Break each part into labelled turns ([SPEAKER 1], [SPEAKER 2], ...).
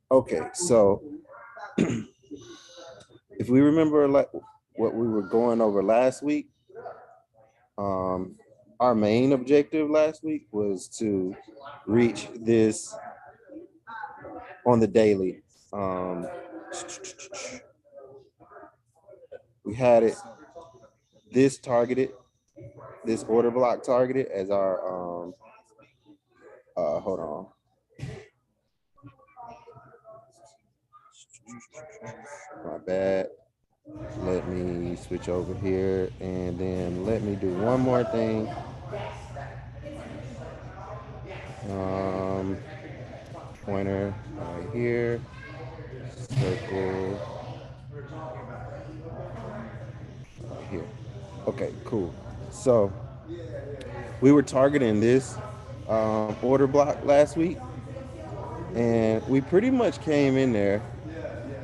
[SPEAKER 1] Okay, so if we remember like what we were going over last week, um, our main objective last week was to reach this on the daily. Um, we had it this targeted, this order block targeted as our hold on. My bad. Let me switch over here and then let me do one more thing. Um, Pointer right here, circle right here. Okay, cool. So we were targeting this order block last week, and we pretty much came in there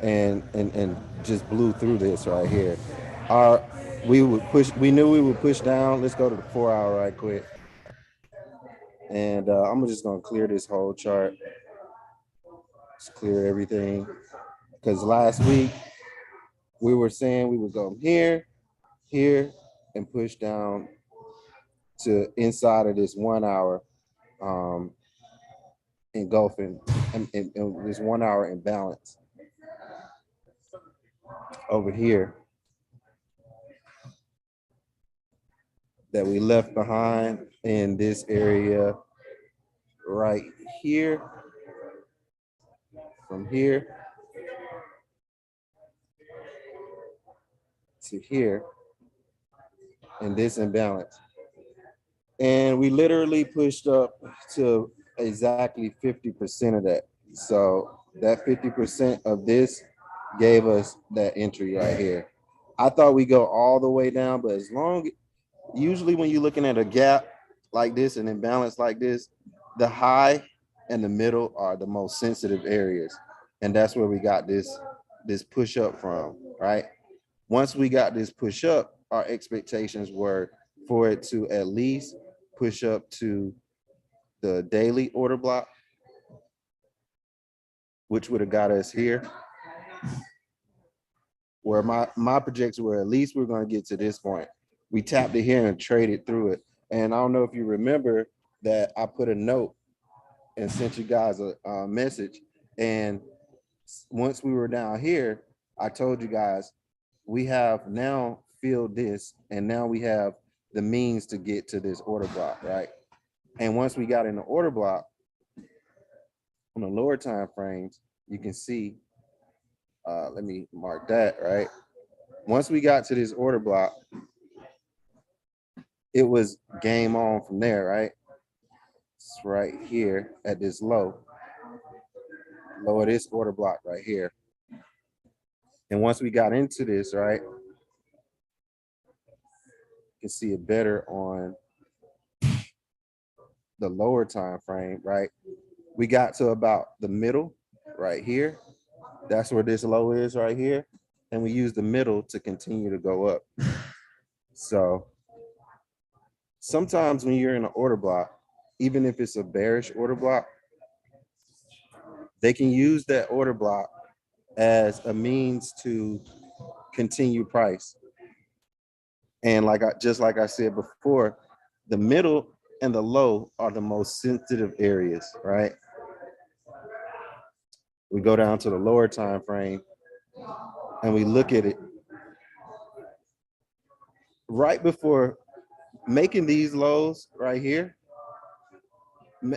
[SPEAKER 1] and just blew through this right here. Our we would push. We knew we would push down. Let's go to the 4 hour right quick, and I'm just gonna clear this whole chart. Just clear everything because last week we were saying we would go here, here, and push down to inside of this 1 hour um, engulfing and this 1 hour imbalance over here that we left behind in this area right here, from here to here in this imbalance. And we literally pushed up to exactly 50% of that. So that 50% of this gave us that entry right here. I thought we go all the way down, but as long, usually when you're looking at a gap like this, an imbalance like this, the high and the middle are the most sensitive areas. And that's where we got this push up from, right? Once we got this push up, our expectations were for it to at least push up to the daily order block, which would have got us here. Where my projections were at least we're going to get to this point. We tapped it here and traded through it. And I don't know if you remember that I put a note and sent you guys a message. And once we were down here, I told you guys we have now filled this, and now we have the means to get to this order block, right? And once we got in the order block on the lower time frames, you can see. Let me mark that, right? Once we got to this order block, it was game on from there, right? It's right here at this low of this order block right here. And once we got into this, right, you can see it better on the lower time frame, right? We got to about the middle right here. That's where this low is right here. And we use the middle to continue to go up. So sometimes when you're in an order block, even if it's a bearish order block, they can use that order block as a means to continue price. And just like I said before, the middle and the low are the most sensitive areas, right? We go down to the lower time frame and we look at it right before making these lows right here,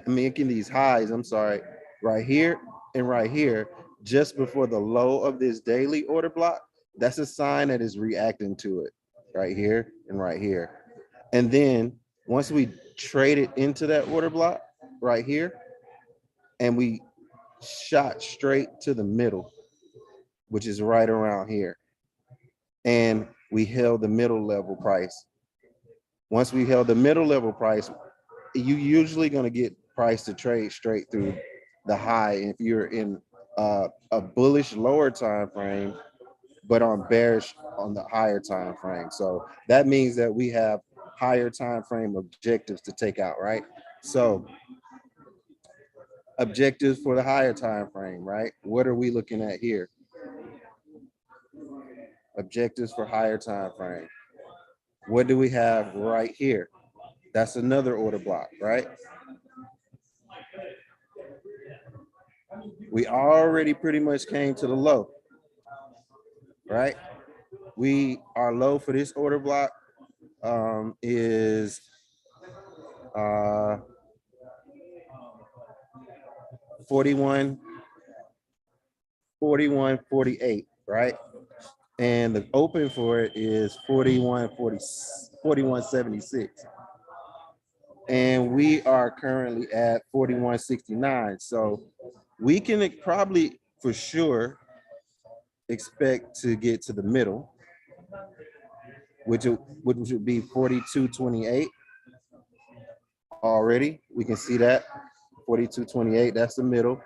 [SPEAKER 1] making these highs, I'm sorry, right here and right here, just before the low of this daily order block. That's a sign that is reacting to it right here and right here. And then once we trade it into that order block right here, and we shot straight to the middle, which is right around here. And we held the middle level price. Once we held the middle level price, you usually going to get price to trade straight through the high if you're in a bullish lower time frame, but on bearish on the higher time frame. So that means that we have higher time frame objectives to take out, right? So Objectives for the higher time frame, right? What are we looking at here? Objectives for higher time frame. What do we have right here? That's another order block, right? We already pretty much came to the low, right? Our low for this order block is 41, 41.48, right? And the open for it is 41.76. And we are currently at 41.69. So we can probably for sure expect to get to the middle, which would be 42.28 already. We can see that 42.28, that's the middle.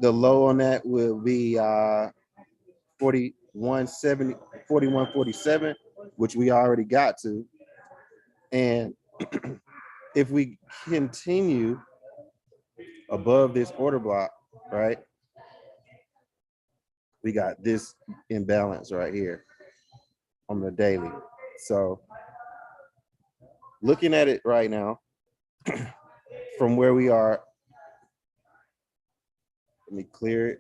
[SPEAKER 1] The low on that will be 41.70, 41.47, which we already got to. And if we continue above this order block, right, we got this imbalance right here on the daily. So looking at it right now, from where we are, let me clear it.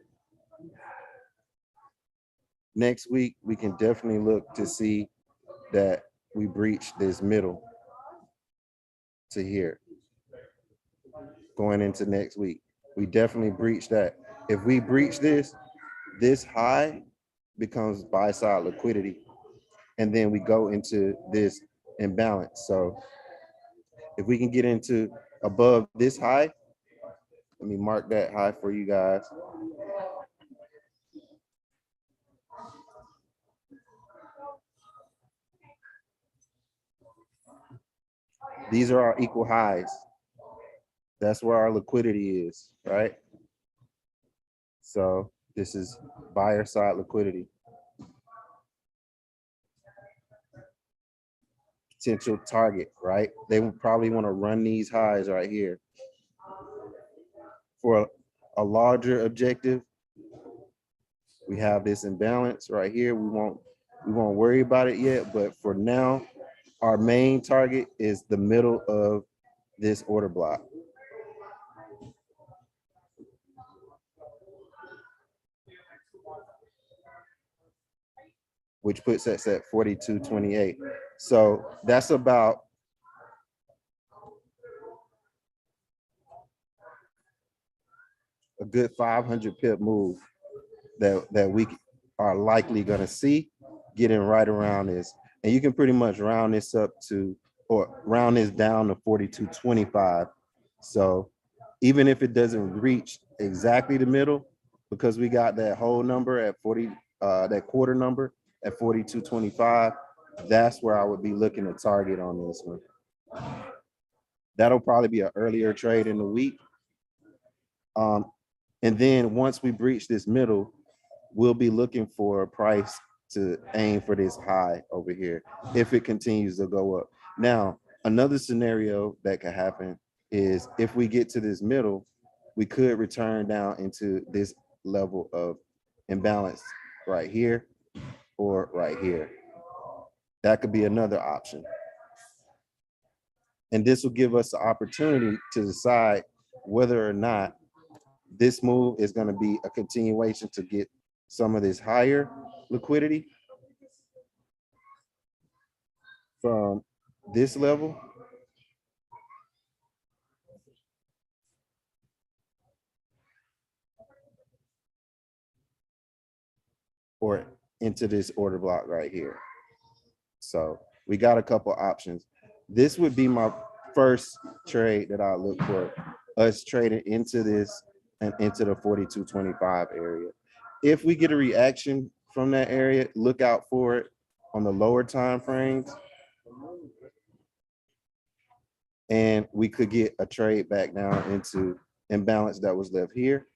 [SPEAKER 1] Next week, we can definitely look to see that we breach this middle to here. Going into next week, we definitely breach that. If we breach this high becomes buy side liquidity, and then we go into this imbalance. So if we can get into above this high, let me mark that high for you guys. These are our equal highs. That's where our liquidity is, right? So this is buyer side liquidity. Potential target, right? They would probably want to run these highs right here. For a larger objective, we have this imbalance right here. We won't worry about it yet, but for now, our main target is the middle of this order block. Which puts us at 42.28. So that's about a good 500 pip move that we are likely going to see getting right around this. And you can pretty much round this up to, or round this down to 42.25. So even if it doesn't reach exactly the middle, because we got that whole number at 40, that quarter number at 42.25, that's where I would be looking to target on this one. That'll probably be an earlier trade in the week. And then once we breach this middle, we'll be looking for a price to aim for this high over here if it continues to go up. Now, another scenario that could happen is if we get to this middle, we could return down into this level of imbalance right here or right here. That could be another option. And this will give us the opportunity to decide whether or not this move is going to be a continuation to get some of this higher liquidity from this level, or into this order block right here. So we got a couple options. This would be my first trade that I look for, us trading into this and into the 42.25 area. If we get a reaction from that area, look out for it on the lower time frames. And we could get a trade back down into imbalance that was left here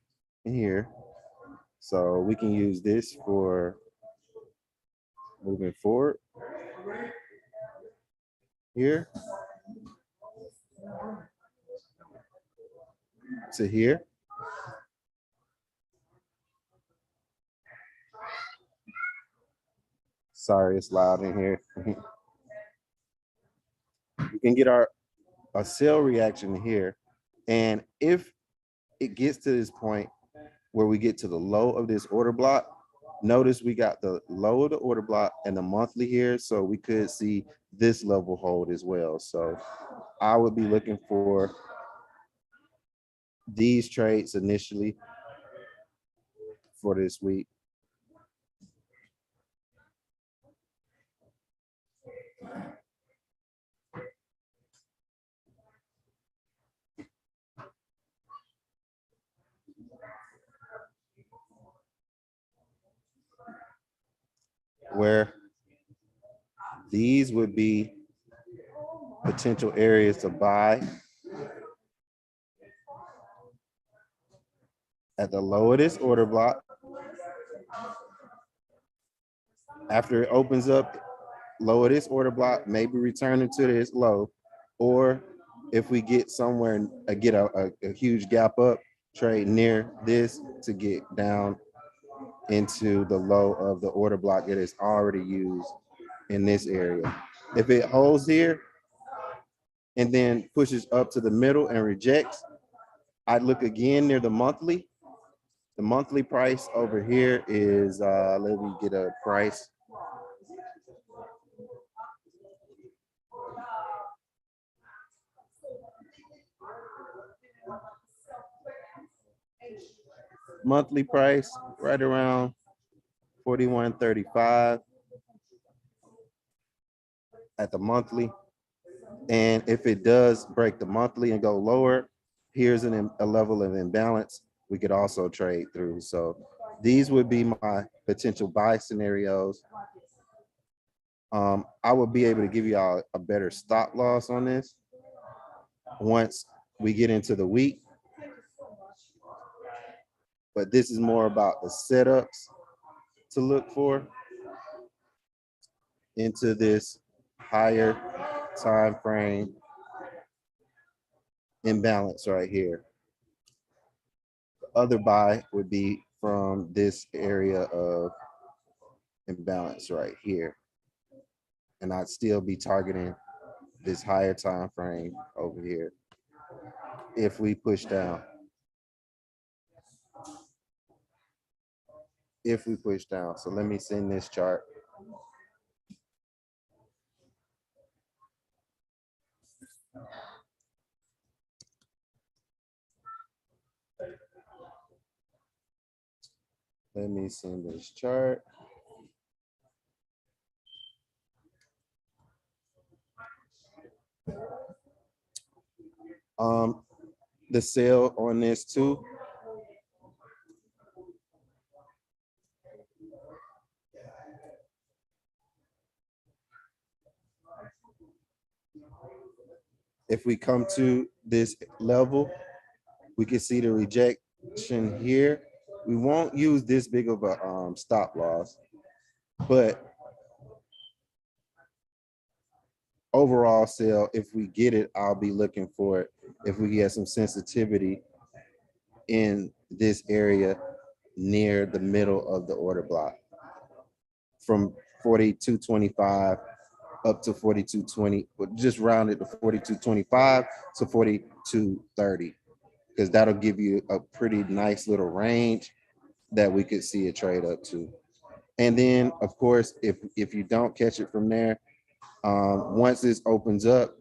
[SPEAKER 1] and here. So we can use this for moving forward here to here. Sorry, it's loud in here. You can get a sell reaction here. And if it gets to this point where we get to the low of this order block, notice we got the low of the order block and the monthly here. So we could see this level hold as well. So I would be looking for these trades initially for this week. Where these would be potential areas to buy at the low of this order block. After it opens up, low of this order block, maybe returning to this low, or if we get somewhere and get a huge gap up, trade near this to get down into the low of the order block that is already used in this area. If it holds here and then pushes up to the middle and rejects, I'd look again near the monthly. The monthly price over here is, let me get a price. Monthly price right around 41.35 at the monthly. And if it does break the monthly and go lower, here's a level of imbalance we could also trade through. So these would be my potential buy scenarios. I would be able to give you all a better stop loss on this once we get into the week. But this is more about the setups to look for into this higher time frame imbalance right here. The other buy would be from this area of imbalance right here. And I'd still be targeting this higher time frame over here if we push down. If we push down. So let me send this chart. Let me send this chart. The sell on this too. If we come to this level, we can see the rejection here. We won't use this big of a stop loss, but overall sell, if we get it, I'll be looking for it. If we get some sensitivity in this area near the middle of the order block from 42.25 up to 42.20, but just round it to 42.25 to 42.30, because that'll give you a pretty nice little range that we could see a trade up to. And then of course, if you don't catch it from there, once this opens up,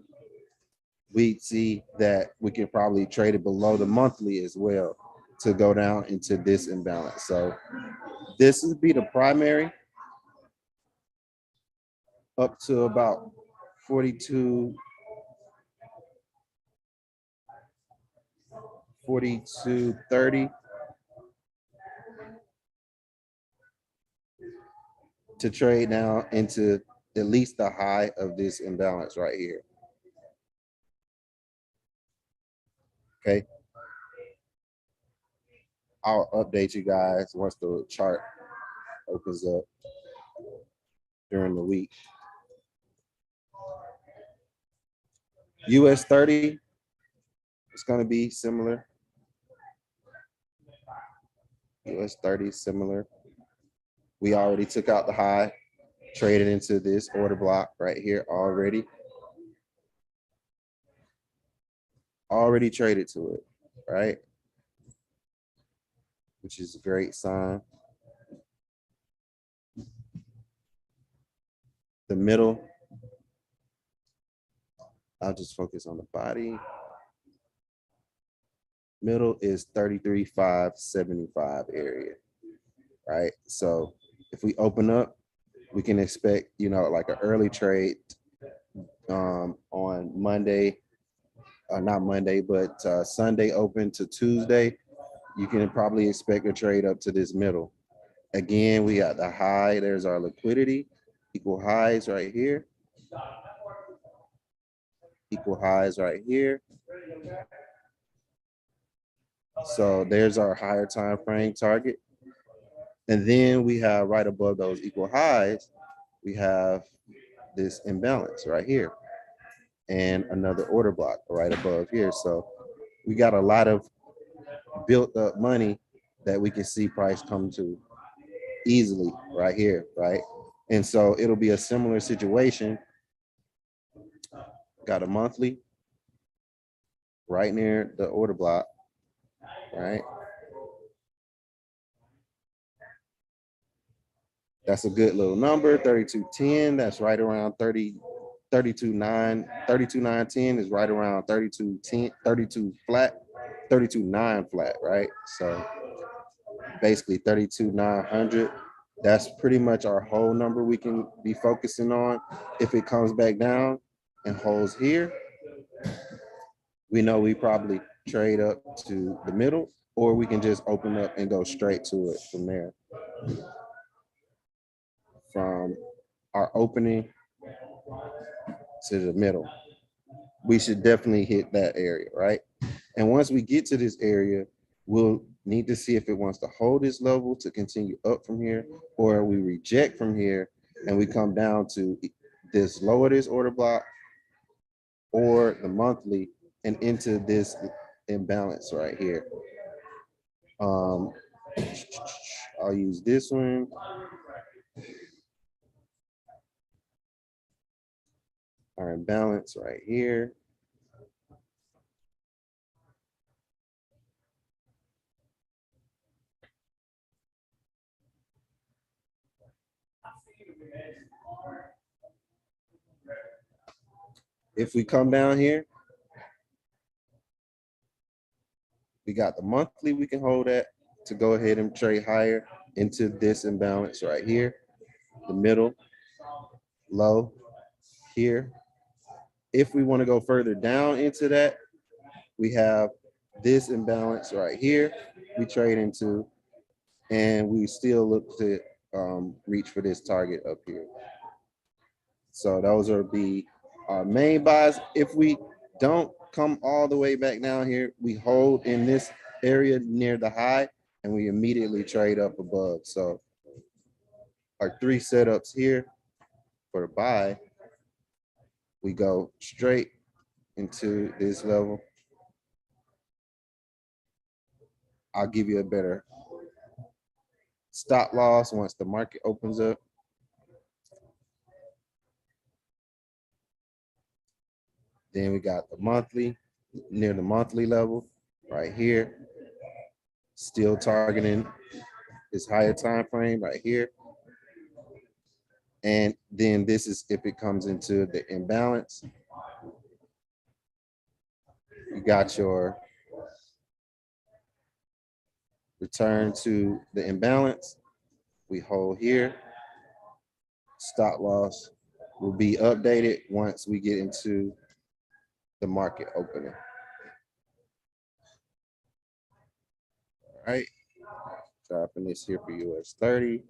[SPEAKER 1] we see that we can probably trade it below the monthly as well to go down into this imbalance. So this would be the primary up to about 42, 42.30 to trade down into at least the high of this imbalance right here. Okay. I'll update you guys once the chart opens up during the week. US 30, it's going to be similar. US 30 similar. We already took out the high, traded into this order block right here already. Already traded to it, right? Which is a great sign. The middle, I'll just focus on the body. Middle is 33,575 area, right? So if we open up, we can expect, you know, like an early trade on Monday, not Monday, but Sunday open to Tuesday. You can probably expect a trade up to this middle. Again, we got the high. There's our liquidity, equal highs right here. Equal highs right here. So there's our higher time frame target. And then we have right above those equal highs, we have this imbalance right here and another order block right above here. So we got a lot of built up money that we can see price come to easily right here, right? And so it'll be a similar situation. Got a monthly right near the order block, right? That's a good little number, 32.10. That's right around 32.9. 32.910 is right around 32.10, 32 flat, 32.9 flat, right? So basically 32.900. That's pretty much our whole number we can be focusing on. If it comes back down and holds here, we know we probably trade up to the middle, or we can just open up and go straight to it from there. From our opening to the middle, we should definitely hit that area, right? And once we get to this area, we'll need to see if it wants to hold this level to continue up from here, or we reject from here and we come down to this lower this order block or the monthly and into this imbalance right here. I'll use this one. Our imbalance right here. If we come down here, we got the monthly we can hold at to go ahead and trade higher into this imbalance right here, the middle, low here. If we want to go further down into that, we have this imbalance right here we trade into, and we still look to reach for this target up here. So those are the our main buys. If we don't come all the way back down here, we hold in this area near the high and we immediately trade up above. So our three setups here for the buy, we go straight into this level. I'll give you a better stop loss once the market opens up. Then we got the monthly, near the monthly level right here. Still targeting this higher time frame right here. And then this is if it comes into the imbalance. You got your return to the imbalance. We hold here. Stop loss will be updated once we get into the market opening. All right, dropping this here for US 30.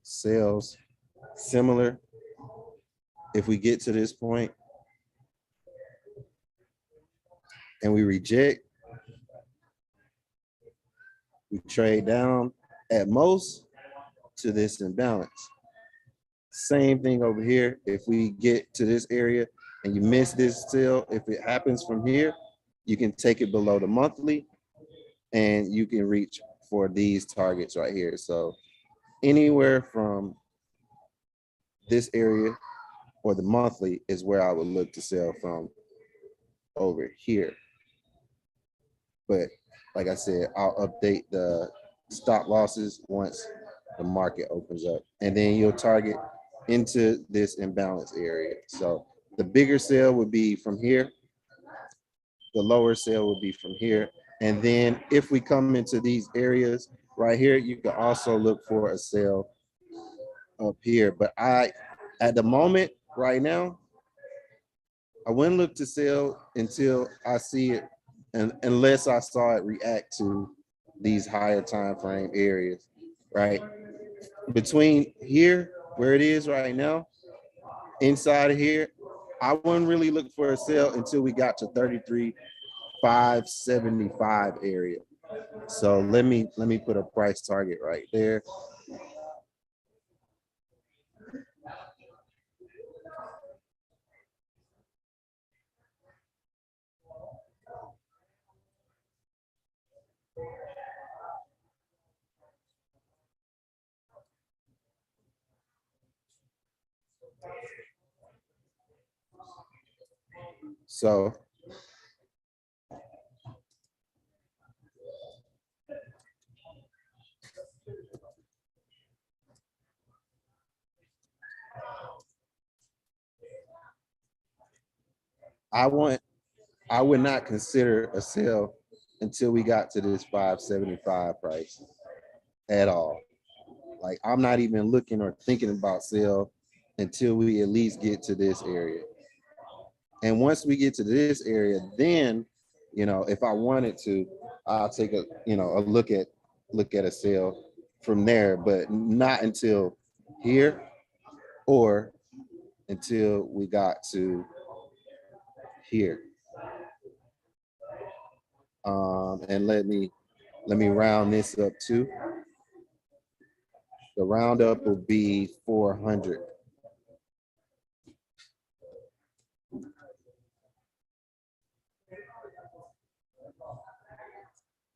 [SPEAKER 1] Sales, similar. If we get to this point and we reject, we trade down at most to this imbalance. Same thing over here. If we get to this area and you miss this sale, if it happens from here, you can take it below the monthly and you can reach for these targets right here. So anywhere from this area or the monthly is where I would look to sell from over here. But like I said, I'll update the stop losses once the market opens up. And then you'll target into this imbalance area. So the bigger sale would be from here. The lower sale would be from here. And then if we come into these areas right here, you can also look for a sale up here. But at the moment right now, I wouldn't look to sell until I see it, and unless I saw it react to these higher time frame areas, right? Between here, where it is right now, inside of here, I wouldn't really look for a sale until we got to 33,575 area. So let me put a price target right there. So I want I would not consider a sale until we got to this 575 price at all. Like I'm not even looking or thinking about sale until we at least get to this area. And once we get to this area, then if I wanted to, I'll take a look at a sale from there, but not until here or until we got to here. And let me round this up too. The roundup will be 400.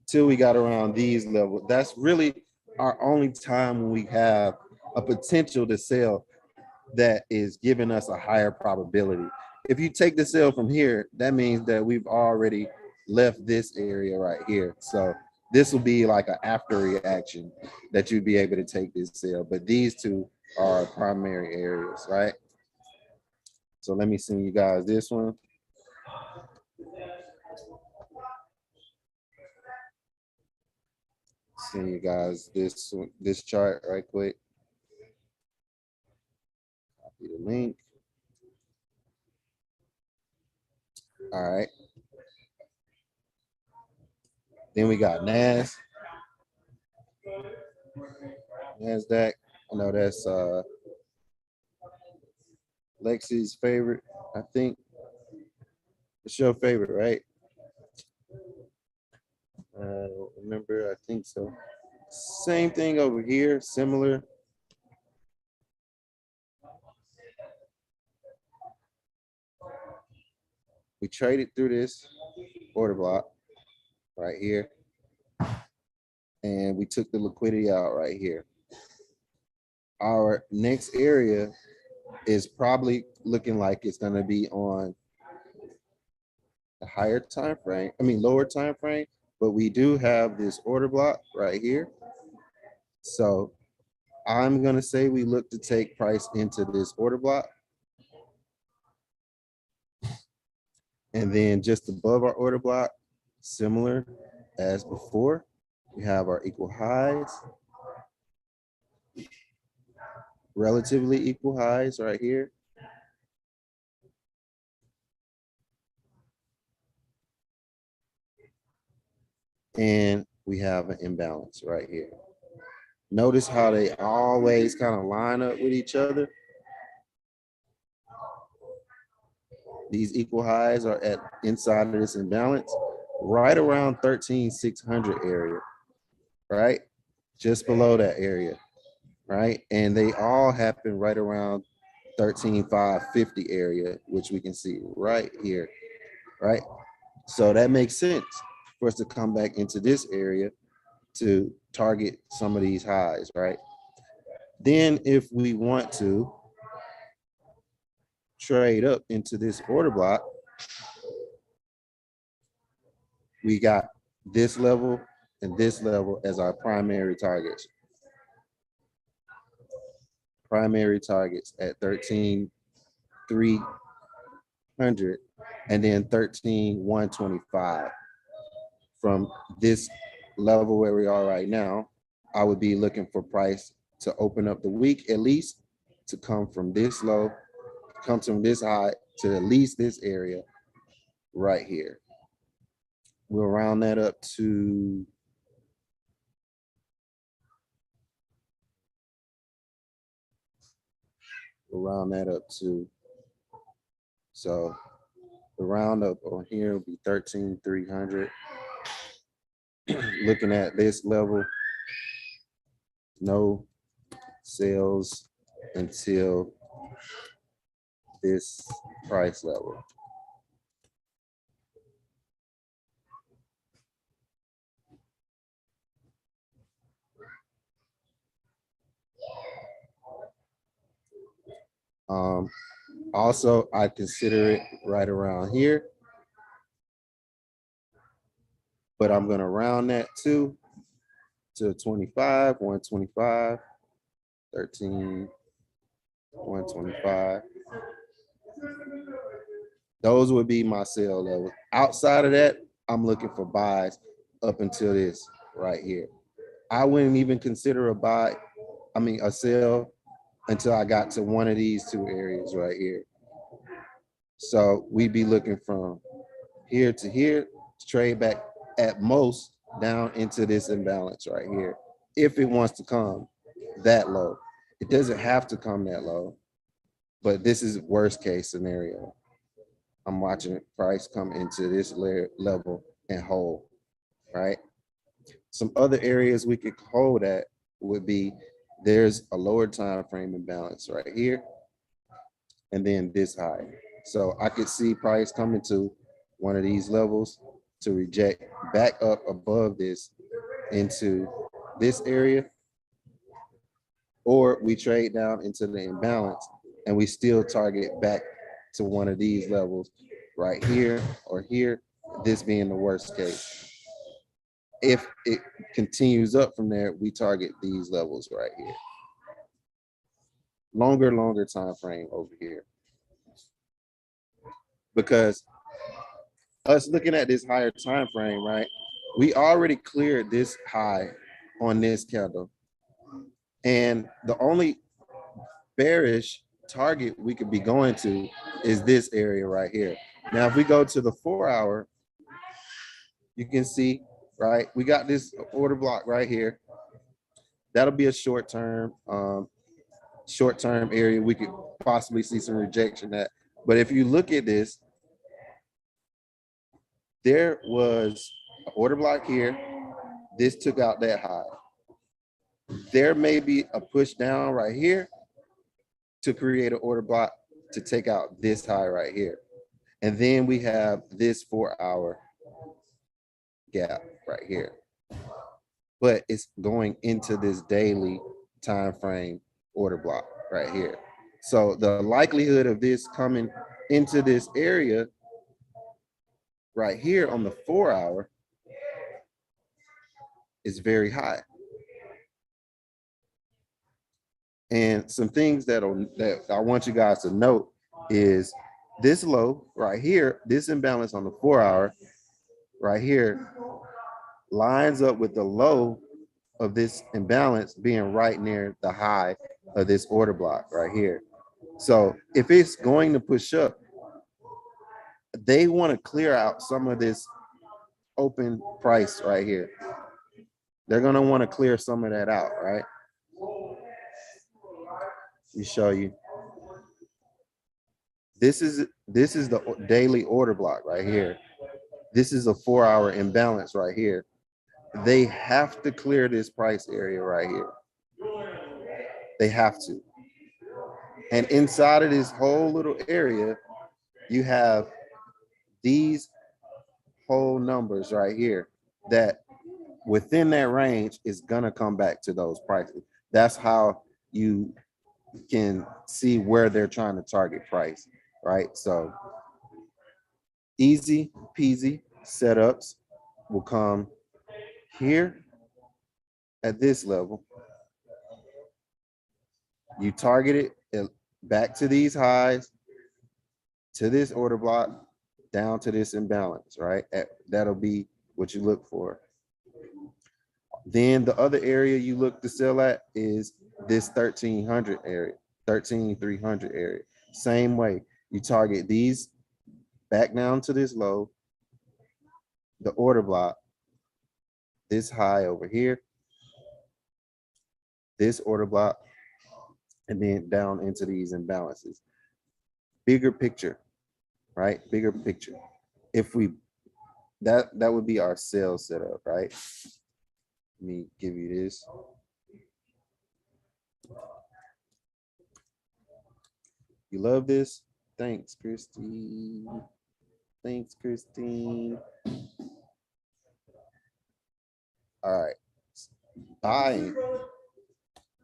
[SPEAKER 1] Till we got around these levels. That's really our only time when we have a potential to sell that is giving us a higher probability. If you take the sale from here, that means that we've already left this area right here. So this will be like an after reaction that you'd be able to take this sale. But these two are primary areas, right? So let me send you guys this one. Send you guys this chart right quick. Copy the link. All right. Then we got NASDAQ. I know that's Lexi's favorite. I think it's your favorite, right? I don't remember. I think so. Same thing over here, similar. We traded through this order block right here, and we took the liquidity out right here. Our next area is probably looking like it's going to be on a higher time frame. I mean, lower time frame, but we do have this order block right here. So I'm going to say we look to take price into this order block. And then just above our order block, similar as before, we have our equal highs, relatively equal highs right here. And we have an imbalance right here. Notice how they always kind of line up with each other. These equal highs are at inside of this imbalance, right around 13,600 area, right? Just below that area, right? And they all happen right around 13,550 area, which we can see right here, right? So that makes sense for us to come back into this area to target some of these highs, right? Then if we want to trade up into this order block, we got this level and this level as our primary targets. Primary targets at 13,300 and then 13,125. From this level where we are right now, I would be looking for price to open up the week at least to come from this low, come from this high to at least this area right here. We'll round that up to so the roundup on here will be 13,300. Looking at this level, no sales until this price level. Also, I consider it right around here, but I'm going to round that to 25, 125, 13, 125. Those would be my sale levels. Outside of that, I'm looking for buys up until this right here. I wouldn't even consider a sale until I got to one of these two areas right here. So we'd be looking from here to here to trade back at most down into this imbalance right here. If it wants to come that low, it doesn't have to come that low, but this is worst case scenario. I'm watching price come into this level and hold, right? Some other areas we could hold at would be there's a lower time frame imbalance right here, and then this high. So I could see price coming to one of these levels to reject back up above this into this area, or we trade down into the imbalance and we still target back to one of these levels right here or here, this being the worst case. If it continues up from there, we target these levels right here. Longer time frame over here. Because us looking at this higher time frame, right? We already cleared this high on this candle. And the only bearish target we could be going to is this area right here. Now, if we go to the 4 hour, you can see, right? We got this order block right here. That'll be a short-term area. We could possibly see some rejection at. But if you look at this, there was an order block here. This took out that high. There may be a push down right here to create an order block to take out this high right here. And then we have this 4 hour gap right here. But it's going into this daily time frame order block right here. So the likelihood of this coming into this area right here on the 4 hour is very high. And some things that I want you guys to note is this low right here, this imbalance on the 4 hour right here lines up with the low of this imbalance being right near the high of this order block right here. So if it's going to push up, they want to clear out some of this open price right here. They're going to want to clear some of that out, right? Let me show you. This is the daily order block right here. This is a 4 hour imbalance right here. They have to clear this price area right here. They have to. And inside of this whole little area, you have these whole numbers right here that within that range is gonna come back to those prices. That's how you can see where they're trying to target price, right? So easy peasy setups will come here at this level. You target it back to these highs, to this order block, down to this imbalance, right? That'll be what you look for. Then the other area you look to sell at is this 1300 area, 13300 area. Same way, you target these back down to this low, the order block, this high over here, this order block, and then down into these imbalances. Bigger picture, right? Bigger picture. If we, that would be our sales setup, right? Let me give you this. You love this? Thanks, Christine. Thanks, Christine. All right. Buying,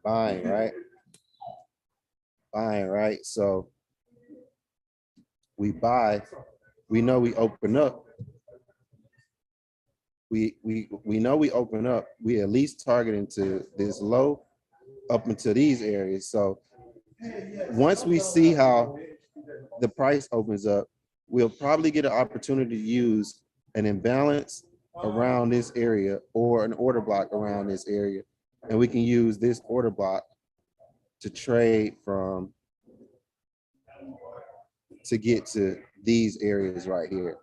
[SPEAKER 1] right? Buying, right? So we buy, we know we open up. We know we open up. We at least targeting to this low up into these areas. So once we see how the price opens up, we'll probably get an opportunity to use an imbalance around this area or an order block around this area. And we can use this order block to trade from to get to these areas right here.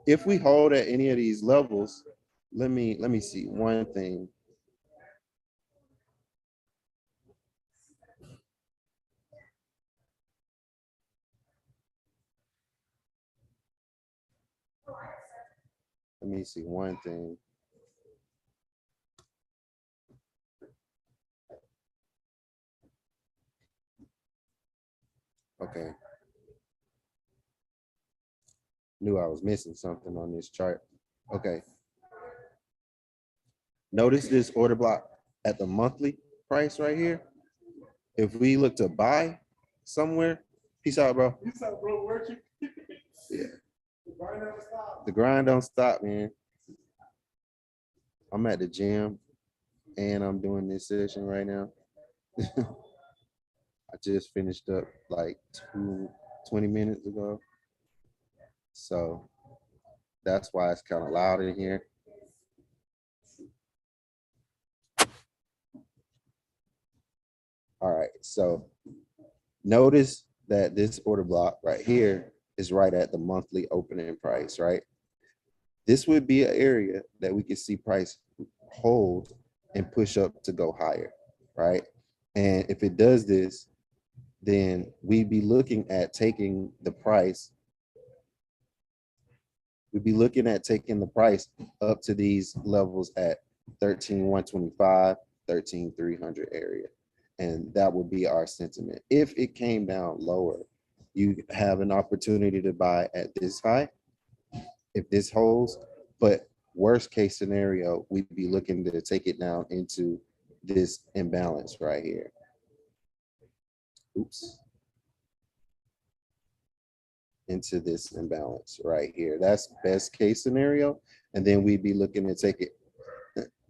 [SPEAKER 1] If we hold at any of these levels, let me see one thing. Let me see one thing. Okay. Knew I was missing something on this chart. Okay. Notice this order block at the monthly price right here. If we look to buy somewhere, peace out, bro. Peace out, bro. Where'd you? Yeah. The grind don't stop, man. I'm at the gym and I'm doing this session right now. I just finished up like 20 minutes ago. So that's why it's kind of loud in here. All right, so notice that this order block right here is right at the monthly opening price, right? This would be an area that we could see price hold and push up to go higher, right? And if it does this, then we'd be looking at taking the price. We'd be looking at taking the price up to these levels at 13,125, 13,300 area. And that would be our sentiment. If it came down lower, you have an opportunity to buy at this high if this holds, but worst case scenario, we'd be looking to take it down into this imbalance right here. Oops. Into this imbalance right here. That's best case scenario. And then we'd be looking to take it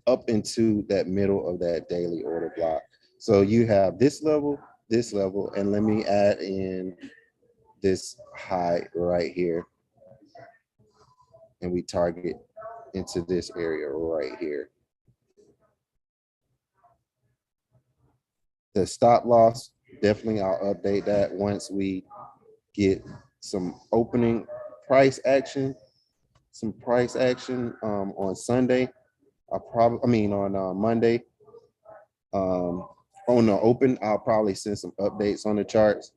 [SPEAKER 1] up into that middle of that daily order block. So you have this level, and let me add in this high right here. And we target into this area right here. The stop loss, definitely I'll update that once we get some opening price action, on Sunday. On Monday. On the open, I'll probably send some updates on the charts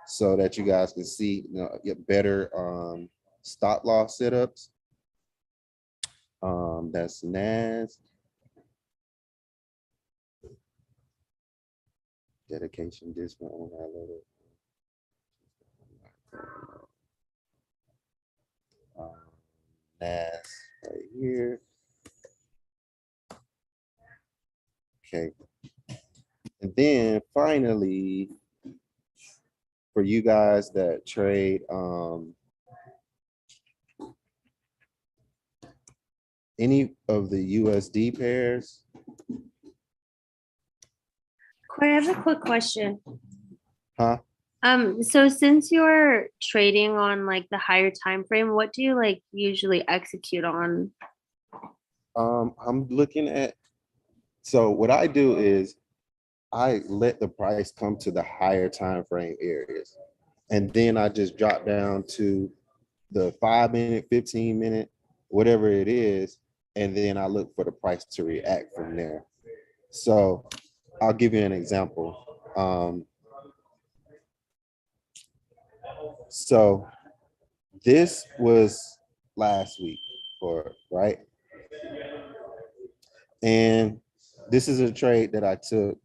[SPEAKER 1] so that you guys can see, get better stop loss setups. That's NAS. dedication discount on that little um, NAS right here. Okay. And then finally, for you guys that trade any of the USD pairs.
[SPEAKER 2] Corey, I have a quick question.
[SPEAKER 1] Huh?
[SPEAKER 2] So since you're trading on like the higher time frame, what do you like usually execute on?
[SPEAKER 1] I'm looking at, so what I do is I let the price come to the higher time frame areas. And then I just drop down to the 5 minute, 15 minute, whatever it is. And then I look for the price to react from there. So I'll give you an example. So this was last week, or right? And this is a trade that I took.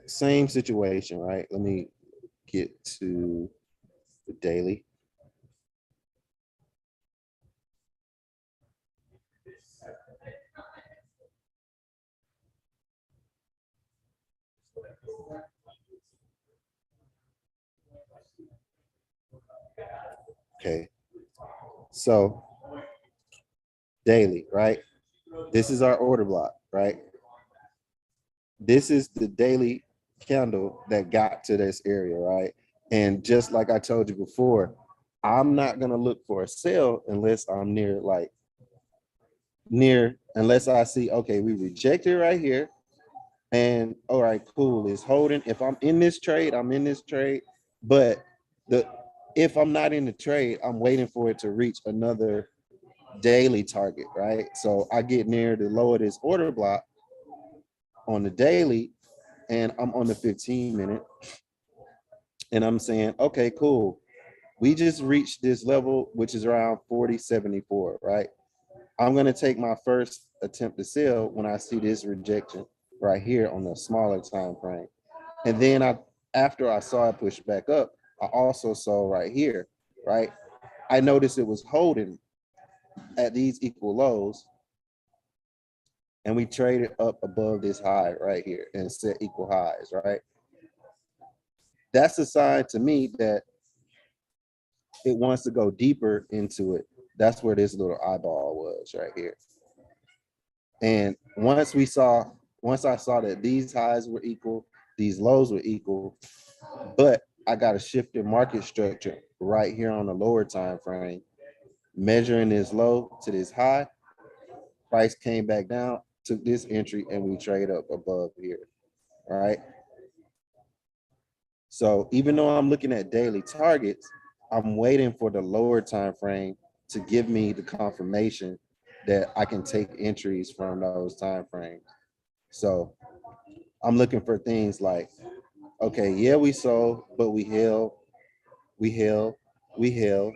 [SPEAKER 1] Same situation, right? Let me get to the daily. Okay, so daily, right? This is our order block, right? This is the daily candle that got to this area, right? And just like I told you before, I'm not gonna look for a sell unless I'm unless I see, okay, we rejected right here. And all right, cool, it's holding. If I'm in this trade, I'm in this trade. But the if I'm not in the trade, I'm waiting for it to reach another daily target, right? So I get near the low of this order block on the daily, and I'm on the 15 minute, and I'm saying, okay, cool. We just reached this level, which is around 40.74, right? I'm gonna take my first attempt to sell when I see this rejection right here on the smaller time frame. And then after I saw it push back up, I also saw right here, right? I noticed it was holding at these equal lows, and we traded up above this high right here and set equal highs, right? That's a sign to me that it wants to go deeper into it. That's where this little eyeball was right here. And once I saw that these highs were equal, these lows were equal, but I got a shift in market structure right here on the lower time frame, measuring this low to this high. Price came back down, took this entry, and we trade up above here, right? So even though I'm looking at daily targets, I'm waiting for the lower time frame to give me the confirmation that I can take entries from those time frames. So I'm looking for things like, okay, yeah, we sold, but we held, we held, we held,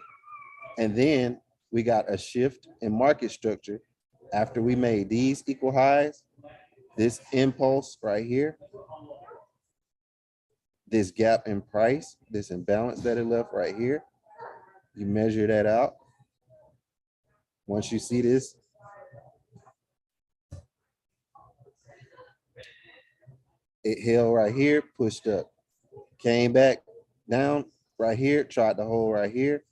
[SPEAKER 1] and then we got a shift in market structure after we made these equal highs, this impulse right here, this gap in price, this imbalance that it left right here. You measure that out. Once you see this, it held right here, pushed up, came back down right here, tried to hold right here,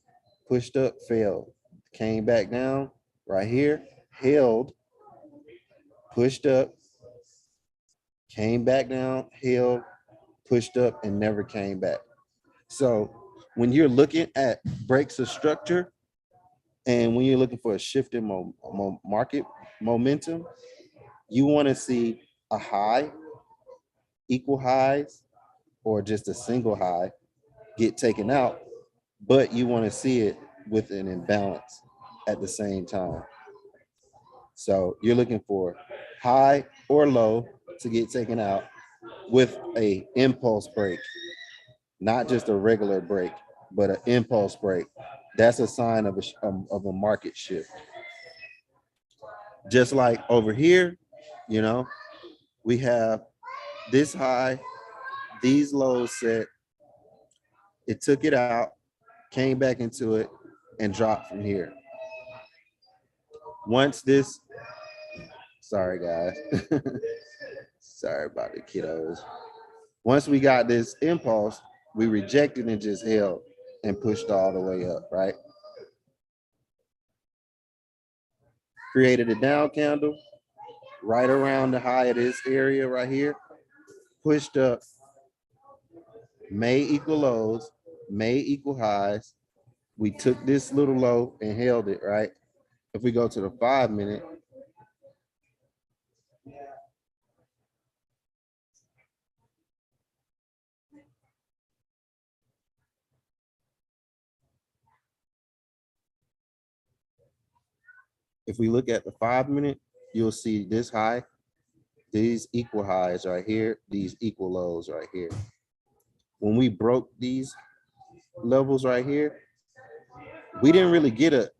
[SPEAKER 1] pushed up, failed, came back down right here, held, pushed up, came back down, held, pushed up, and never came back. So when you're looking at breaks of structure, and when you're looking for a shift in market momentum, you want to see a high, equal highs, or just a single high get taken out, but you want to see it with an imbalance at the same time. So you're looking for high or low to get taken out with a impulse break, not just a regular break, but an impulse break. That's a sign of a market shift. Just like over here, you know, we have this high These lows set, it took it out, came back into it, and dropped from here. Once this, sorry guys, sorry about the kiddos. Once we got this impulse, we rejected and just held and pushed all the way up, right? Created a down candle right around the high of this area right here, pushed up, made equal lows, made equal highs. We took this little low and held it, right? If we go to the 5 minute, if we look at the 5 minute, you'll see this high, these equal highs right here, these equal lows right here. When we broke these levels right here, we didn't really get a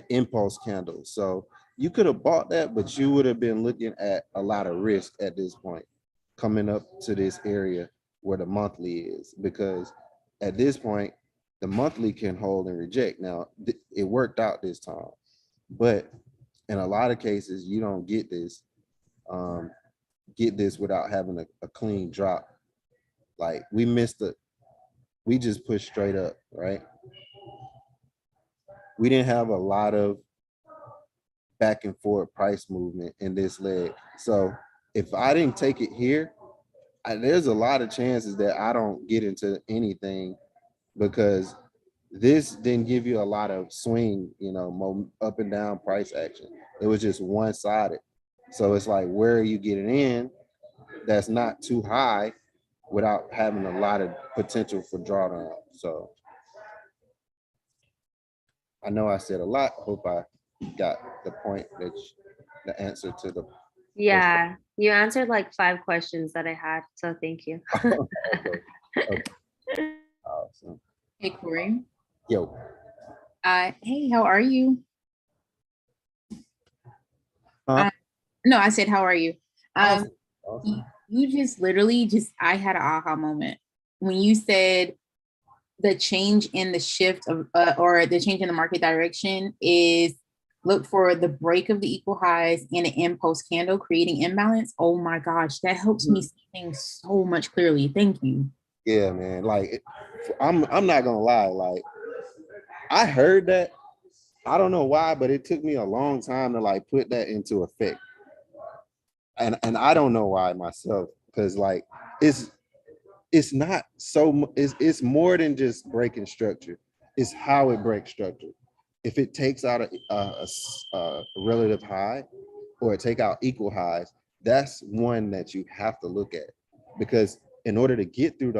[SPEAKER 1] impulse candle. So you could have bought that, but you would have been looking at a lot of risk at this point, coming up to this area where the monthly is, because at this point, the monthly can hold and reject. Now, it worked out this time, but in a lot of cases, you don't um, get this without having a clean drop. Like we missed it, we just pushed straight up, right? We didn't have a lot of back and forth price movement in this leg. So if I didn't take it here, there's a lot of chances that I don't get into anything because this didn't give you a lot of swing, up and down price action. It was just one sided. So it's like, where are you getting in that's not too high without having a lot of potential for drawdown? So I know I said a lot. Hope I got the point that the answer to the question.
[SPEAKER 2] Yeah, you answered like 5 questions that I had, so thank you.
[SPEAKER 1] Okay. Okay. Awesome.
[SPEAKER 3] Hey, Corey.
[SPEAKER 1] Yo.
[SPEAKER 3] Hey, how are you?
[SPEAKER 1] Huh?
[SPEAKER 3] No, I said, how are you?
[SPEAKER 1] Awesome. Awesome.
[SPEAKER 3] You just literally I had an aha moment when you said the change in the shift of, or the change in the market direction is look for the break of the equal highs and an impulse candle creating imbalance. Oh my gosh, that helps me see things so much clearly. Thank you.
[SPEAKER 1] Yeah, man. Like, I'm not gonna lie. Like, I heard that. I don't know why, but it took me a long time to like put that into effect. And I don't know why myself, because like it's it's not so it's more than just breaking structure. It's how it breaks structure. If it takes out a relative high or take out equal highs, that's one that you have to look at, because in order to get through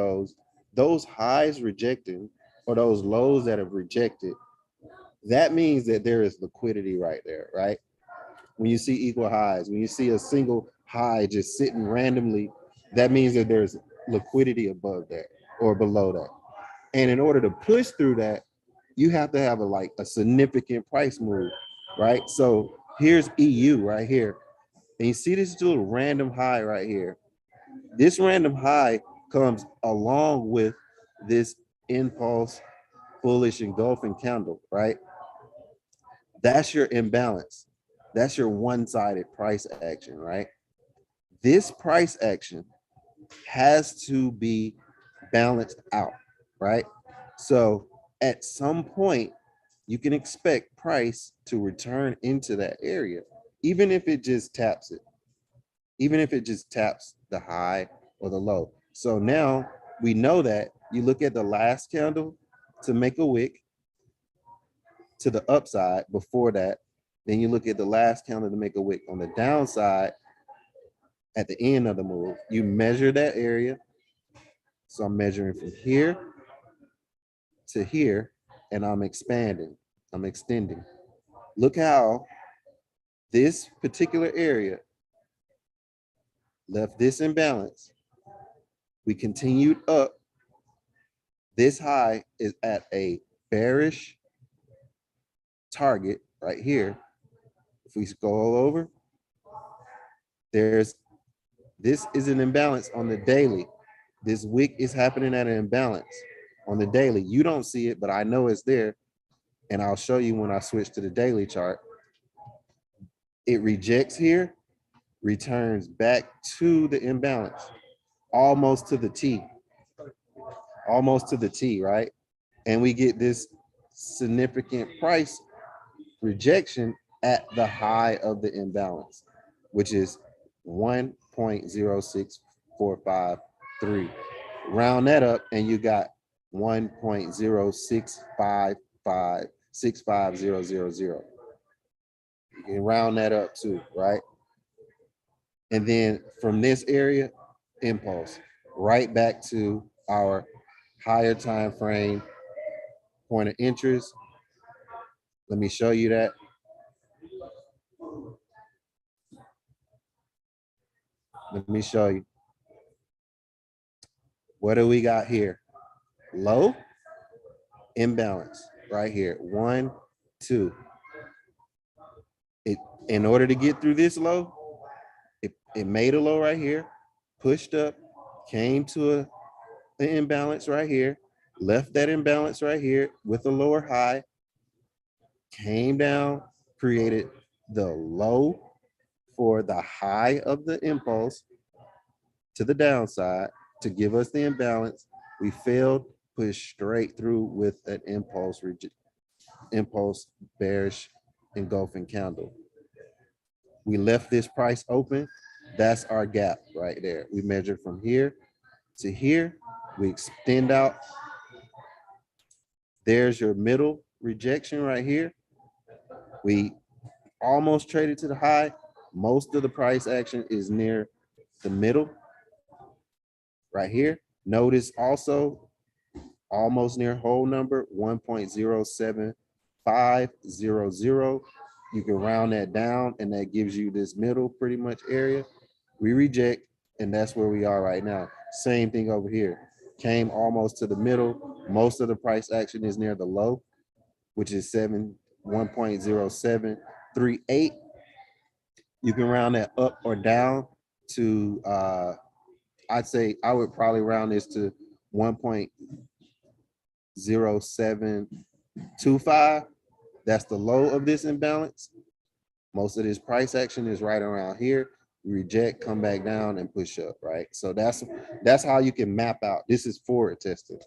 [SPEAKER 1] those highs rejecting or those lows that have rejected, that means that there is liquidity right there, right? When you see equal highs, when you see a single high just sitting randomly, that means that there's liquidity above that or below that. And in order to push through that, you have to have a significant price move, right? So here's EU right here. And you see this little random high right here. This random high comes along with this impulse bullish engulfing candle, right? That's your imbalance. That's your one-sided price action, right? This price action has to be balanced out, right? So at some point, you can expect price to return into that area, even if it just taps it, even if it just taps the high or the low. So now we know that you look at the last candle to make a wick to the upside before that. Then you look at the last candle to make a wick on the downside at the end of the move. You measure that area. So I'm measuring from here to here, and I'm expanding, I'm extending. Look how this particular area left this imbalance. We continued up. This high is at a bearish target right here. If we scroll over, this is an imbalance on the daily. This wick is happening at an imbalance on the daily. You don't see it, but I know it's there. And I'll show you when I switch to the daily chart. It rejects here, returns back to the imbalance, almost to the T, almost to the T, right? And we get this significant price rejection at the high of the imbalance, which is 1.06453. Round that up, and you got 1.06556500. You can round that up too, right? And then from this area, impulse, right back to our higher time frame point of interest. Let me show you that. Let me show you. What do we got here? Low, imbalance, right here. 1, 2. It, in order to get through this low, it made a low right here, pushed up, came to an imbalance right here, left that imbalance right here with a lower high, came down, created the low for the high of the impulse to the downside to give us the imbalance. We failed, pushed straight through with an impulse bearish engulfing candle. We left this price open. That's our gap right there. We measure from here to here. We extend out. There's your middle rejection right here. We almost traded to the high. Most of the price action is near the middle right here. Notice also almost near whole number 1.07500. You can round that down, and that gives you this middle pretty much area. We reject, and that's where we are right now. Same thing over here. Came almost to the middle. Most of the price action is near the low, which is 1.0738. You can round that up or down to I'd say I would probably round this to 1.0725. That's the low of this imbalance. Most of this price action is right around here. Reject, come back down, and push up, right? So that's how you can map out. This is forward testing,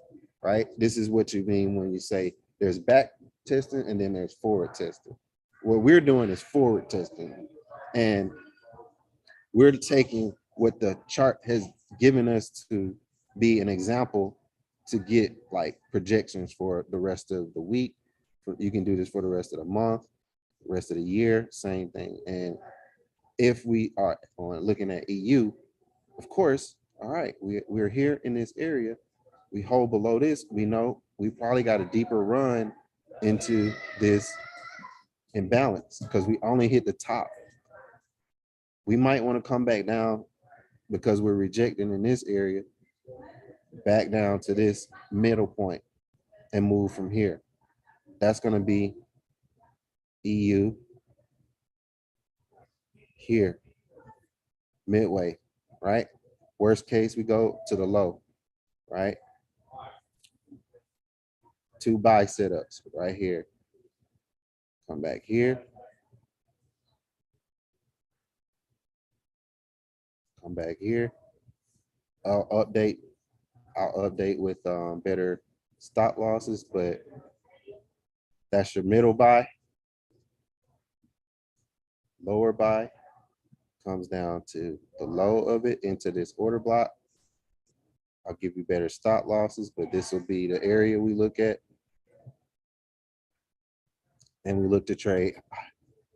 [SPEAKER 1] right? This is what you mean when you say there's back testing and then there's forward testing. What we're doing is forward testing, and we're taking what the chart has given us to be an example to get like projections for the rest of the week. You can do this for the rest of the month, rest of the year, same thing. And if we are on looking at EU, of course, all right, we're here in this area. We hold below this. We know we probably got a deeper run into this imbalance because we only hit the top. We might want to come back down because we're rejecting in this area, back down to this middle point and move from here. That's going to be EU here, midway, right? Worst case, we go to the low, right? 2 buy setups right here. Come back here. Come back here. I'll update with better stop losses, but that's your middle buy. Lower buy comes down to the low of it into this order block. I'll give you better stop losses, but this will be the area we look at. And we look to trade.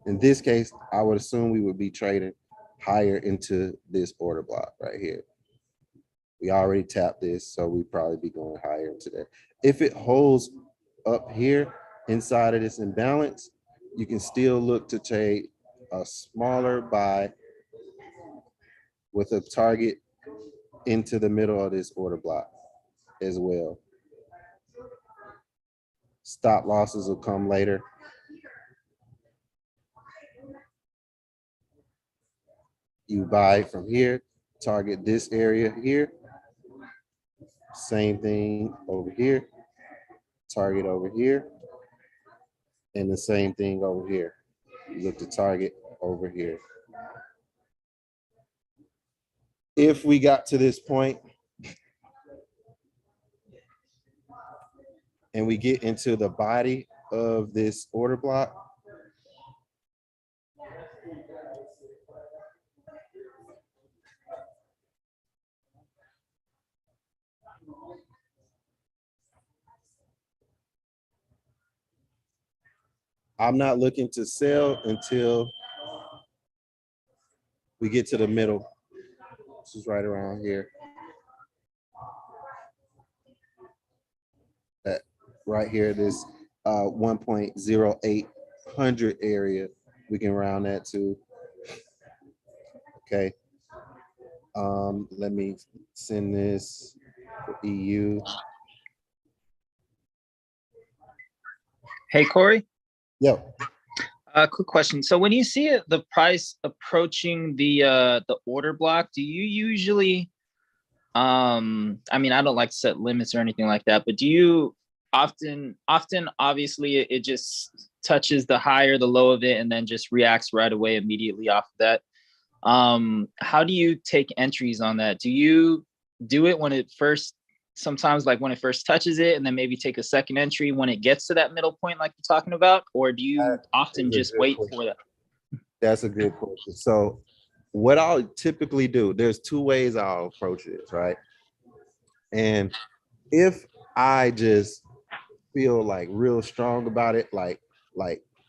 [SPEAKER 1] In this case, I would assume we would be trading higher into this order block right here. We already tapped this, so we'd probably be going higher into there. If it holds up here inside of this imbalance, you can still look to trade a smaller buy with a target into the middle of this order block as well. Stop losses will come later. You buy from here, target this area here, Same thing over here, target over here, and the same thing over here. You look to target over here. If we got to this point and we get into the body of this order block, I'm not looking to sell until we get to the middle. This is right around here. That right here, this 1.0800 area, we can round that to. Okay. Let me send this for EU.
[SPEAKER 4] Hey, Corey.
[SPEAKER 1] Yep.
[SPEAKER 4] Quick question. So when you see the price approaching the order block, do you usually, I mean, I don't like to set limits or anything like that, but do you often, obviously, it just touches the high or the low of it and then just reacts right away immediately off of that? How do you take entries on that? Do you do it when it first, sometimes like when it first touches it, and then maybe take a second entry when it gets to that middle point like you're talking about? Or do you often just wait for that?
[SPEAKER 1] That's a good question. So what I'll typically do, there's two ways I'll approach this, right? And if I just feel like real strong about it, like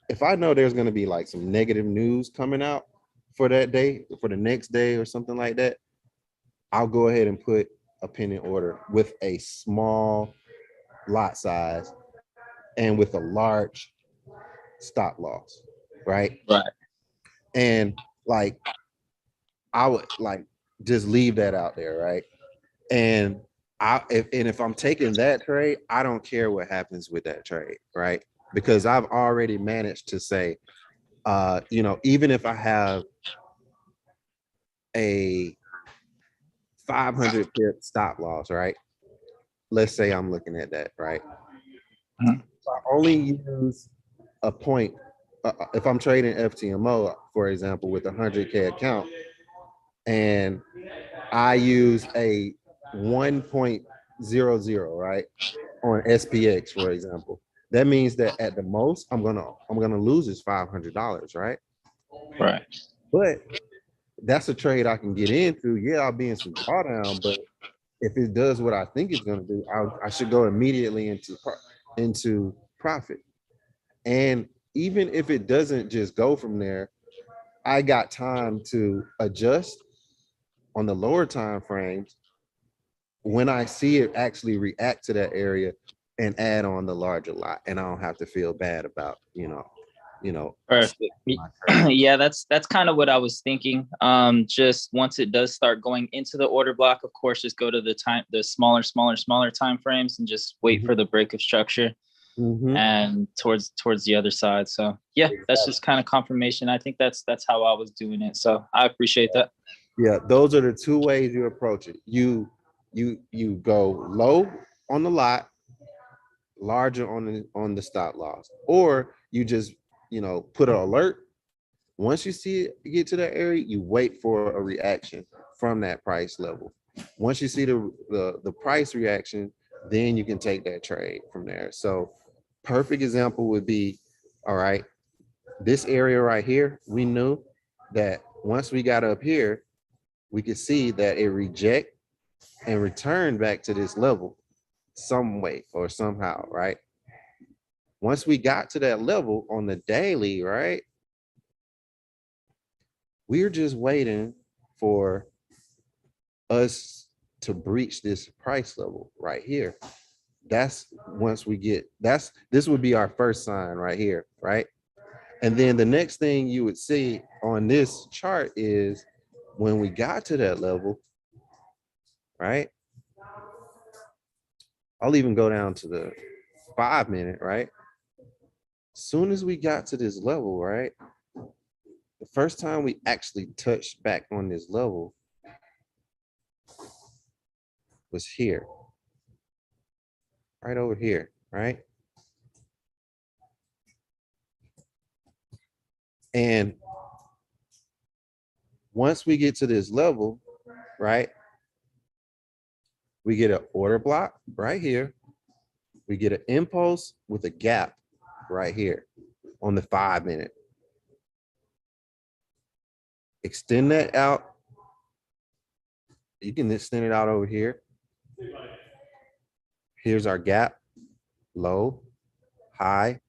[SPEAKER 1] if I know there's going to be like some negative news coming out for that day, for the next day or something like that, I'll go ahead and put a pending order with a small lot size and with a large stop loss, right?
[SPEAKER 4] Right.
[SPEAKER 1] And like I would like just leave that out there, right? And if I'm taking that trade, I don't care what happens with that trade, right? Because I've already managed to say, even if I have a 500 pip stop loss, right? Let's say I'm looking at that, right?
[SPEAKER 4] Mhm.
[SPEAKER 1] So I only use a point. If I'm trading FTMO, for example, with a 100K account, and I use a 1.00, right, on SPX, for example, that means that at the most I'm gonna lose is $500, right?
[SPEAKER 4] Right.
[SPEAKER 1] But that's a trade I can get into. Yeah, I'll be in some drawdown, but if it does what I think it's going to do, I should go immediately into profit. And even if it doesn't just go from there, I got time to adjust on the lower time frames when I see it actually react to that area and add on the larger lot, and I don't have to feel bad about
[SPEAKER 4] Perfect. Yeah, that's kind of what I was thinking. Just once it does start going into the order block, of course, just go to the smaller time frames and just wait for the break of structure and towards the other side. So yeah, that's just kind of confirmation. I think that's how I was doing it. So I appreciate that.
[SPEAKER 1] Yeah, those are the two ways you approach it. You go low on the lot, larger on the stop loss, or you just put an alert. Once you see it get to that area, you wait for a reaction from that price level. Once you see the price reaction, then you can take that trade from there. So perfect example would be, all right, this area right here, we knew that once we got up here, we could see that it reject and return back to this level some way or somehow, right? Once we got to that level on the daily, right, we're just waiting for us to breach this price level right here. That's once we get, this would be our first sign right here, right? And then the next thing you would see on this chart is when we got to that level, right? I'll even go down to the 5 minute, right? Soon as we got to this level, right? The first time we actually touched back on this level was here. right over here, right? And once we get to this level, right, we get an order block right here. We get an impulse with a gap right here on the 5-minute. Extend that out. You can extend it out over here. Here's our gap, low, high,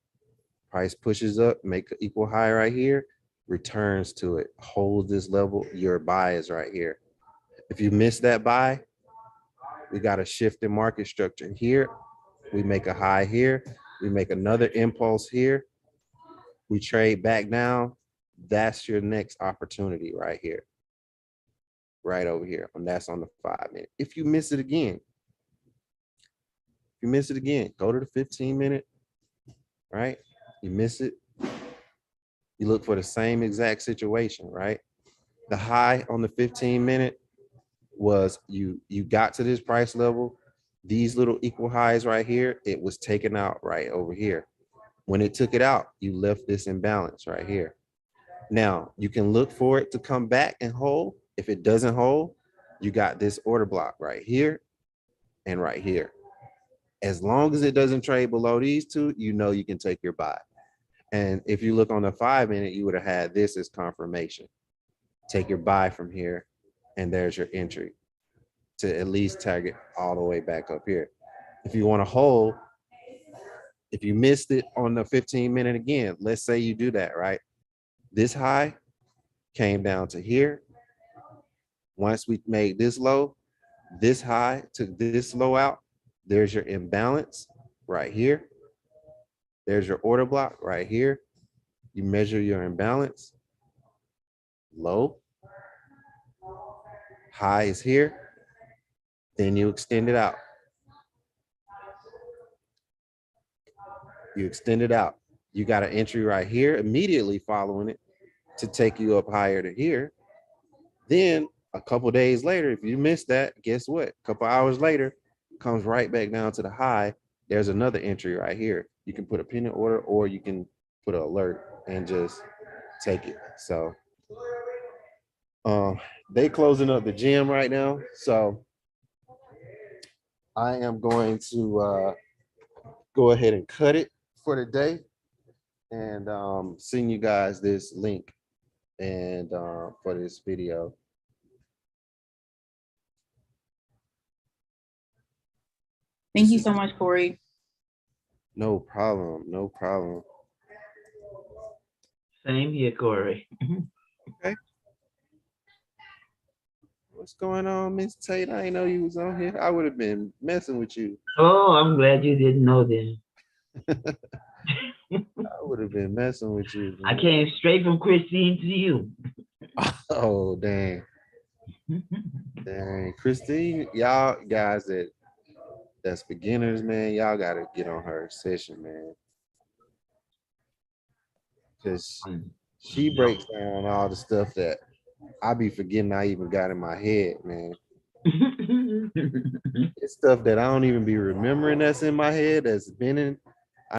[SPEAKER 1] price pushes up, make an equal high right here, returns to it, hold this level, your buy is right here. If you miss that buy, we got a shift in market structure here. We make a high here, we make another impulse here, we trade back down. That's your next opportunity right here, right over here, and that's on the 5-minute. If you miss it again, go to the 15-minute, right? You miss it, you look for the same exact situation, right? The high on the 15-minute was you got to this price level, these little equal highs right here, it was taken out right over here. When it took it out, you left this imbalance right here. Now you can look for it to come back and hold. If it doesn't hold, you got this order block right here and right here. As long as it doesn't trade below these two, you know you can take your buy. And if you look on the 5-minute, you would have had this as confirmation. Take your buy from here, and there's your entry to at least target all the way back up here. If you want to hold, if you missed it on the 15-minute again, let's say you do that, right? This high came down to here. Once we made this low, this high took this low out. There's your imbalance right here. There's your order block right here. You measure your imbalance. Low. High is here. Then you extend it out. You extend it out. You got an entry right here immediately following it to take you up higher to here. Then a couple days later, if you missed that, guess what? A couple hours later, comes right back down to the high. There's another entry right here. You can put a pin order or you can put an alert and just take it. So they closing up the gym right now. So I am going to go ahead and cut it for the day and send you guys this link and for this video.
[SPEAKER 3] Thank you so much, Corey.
[SPEAKER 1] No problem. No problem.
[SPEAKER 5] Same here, Corey.
[SPEAKER 1] Okay. What's going on, Miss Tate? I didn't know you was on here. I would have been messing with you.
[SPEAKER 5] Oh, I'm glad you didn't know then.
[SPEAKER 1] I would have been messing with you.
[SPEAKER 5] I came straight from Christine to you.
[SPEAKER 1] Oh, dang. Dang. Christine, y'all guys that's beginners, man, y'all got to get on her session, man. Because she breaks down all the stuff that I be forgetting I even got in my head, man. It's stuff that I don't even be remembering that's in my head that's been in